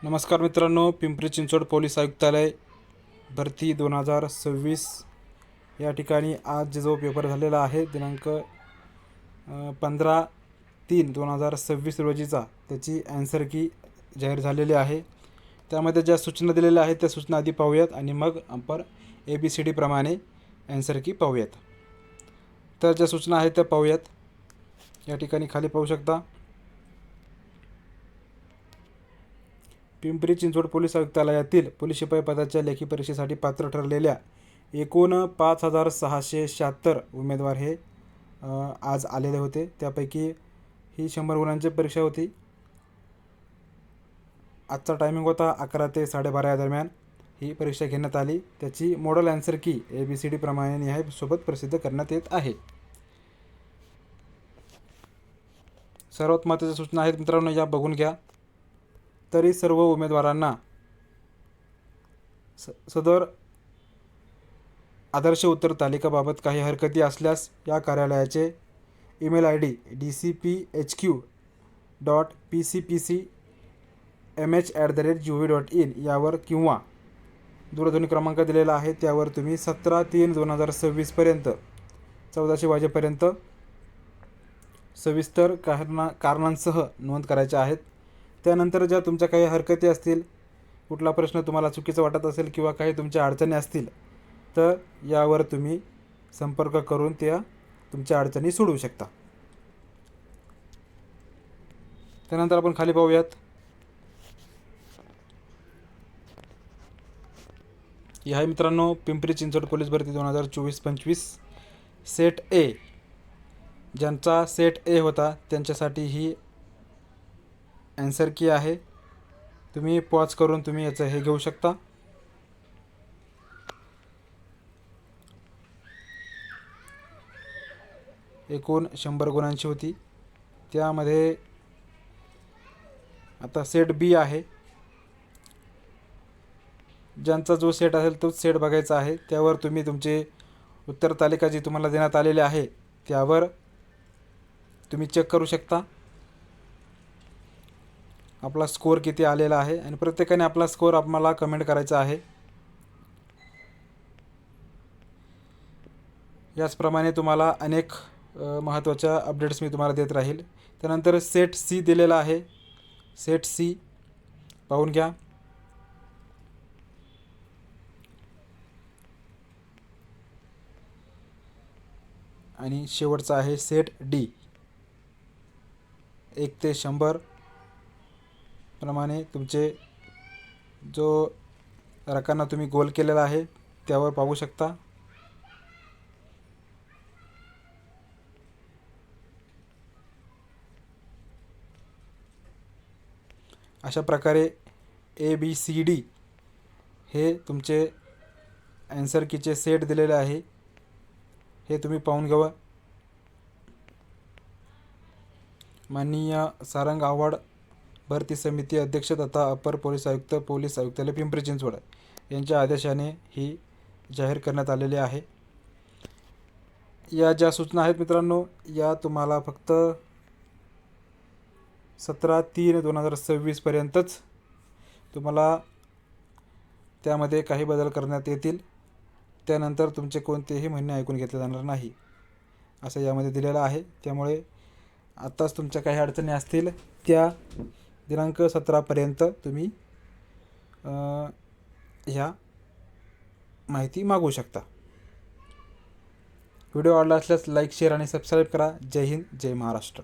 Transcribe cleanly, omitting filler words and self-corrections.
नमस्कार मित्रांनो, पिंपरी चिंचवड पोलीस आयुक्तालय भरती 2026 या ठिकाणी आज जो पेपर झालेला आहे दिनांक 15/3/2026 रोजीचा त्याची ॲन्सर की जाहीर झालेली आहे। त्यामध्ये ज्या सूचना दिलेल्या आहेत त्या सूचना आधी पाहूयात आणि मग आपण ABCD प्रमाणे ॲन्सर की पाहूयात। तर ज्या सूचना आहेत त्या पाहूयात। या ठिकाणी खाली पाहू शकता, पिंपरी चिंचवड पोलीस आयुक्तालयातील पोलीस शिपाई पदाच्या लेखी परीक्षेसाठी पात्र ठरलेल्या एकूण 5,676 उमेदवार हे आज आलेले होते। त्यापैकी ही 100 गुणांची परीक्षा होती। आजचा टायमिंग होता 11 ते 12:30 या दरम्यान ही परीक्षा घेण्यात आली। त्याची मॉडेल ॲन्सर की ABCD प्रमाणे न्यायासोबत प्रसिद्ध करण्यात येत आहे। सर्वात महत्त्वाच्या सूचना आहेत मित्रांनो, या बघून घ्या। तरी सर्व उमेदवारांना सदर आदर्श उत्तर तालिकाबाबत काही हरकती असल्यास या कार्यालयाचे ईमेल ID dcphq.pcpcmh@gov.in यावर किंवा दूरध्वनी क्रमांक दिलेला आहे त्यावर तुम्ही 17/3/2026 पर्यंत 1400 वाजेपर्यंत सविस्तर कारणांसह नोंद करायच्या आहेत। त्यानंतर ज्या तुमच्या काही हरकती असतील, कुठला प्रश्न तुम्हाला चुकीचा वाटत असेल किंवा काही तुमच्या अडचणी असतील तर यावर तुम्ही संपर्क करून त्या तुमच्या अडचणी सोडवू शकता। त्यानंतर आपण खाली पाहूयात, ही आहे मित्रांनो पिंपरी चिंचवड पोलीस भरती 2024-25 सेट A। ज्यांचा सेट A होता त्यांच्यासाठी ही ॲन्सर की आहे। तुम्ही पॉज करून तुम्ही याचं हे घेऊ शकता। एकूण 100 गुणांची होती। त्यामध्ये आता सेट B आहे। ज्यांचा जो सेट असेल तोच सेट बघायचा आहे। त्यावर तुम्ही तुमचे उत्तर तालिका जी तुम्हाला देण्यात आलेली आहे त्यावर तुम्ही चेक करू शकता आपला स्कोअर किती आलेला आहे आणि प्रत्येकाने आपला स्कोअर आम्हाला कमेंट करायचा आहे। याचप्रमाणे तुम्हाला अनेक महत्त्वाच्या अपडेट्स मी तुम्हाला देत राहील। त्यानंतर सेट C दिलेला आहे। सेट C पाहून घ्या। आणि शेवटचा आहे सेट D। 1 ते 100 प्रमाणे तुमचे जो रकाना तुम्ही गोल केलेला आहे त्यावर पाहू शकता। अशा प्रकारे ABCD हे तुमचे ॲन्सर कीचे सेट दिलेले आहे, हे तुम्ही पाहून घ्यावं। माननीय सारंग आव्हाड भरती समिती अध्यक्ष तथा अपर पोलीस आयुक्त पोलीस आयुक्तालय पिंपरी चिंचवड यांच्या आदेशाने ही जाहीर करण्यात आलेली आहे। या ज्या सूचना आहेत मित्रांनो, या तुम्हाला फक्त 17/3/2026 पर्यंतच तुम्हाला त्यामध्ये काही बदल करण्यात येतील। त्यानंतर तुमचे कोणतेही म्हणणे ऐकून घेतले जाणार नाही असं यामध्ये दिलेलं आहे। त्यामुळे आत्ताच तुमच्या काही अडचणी असतील त्या दिनांक 17 पर्यंत तुम्ही ह्या माहिती मागवू शकता। व्हिडिओ आवडला असल्यास लाईक, शेअर आणि सबस्क्राईब करा। जय हिंद, जय महाराष्ट्र।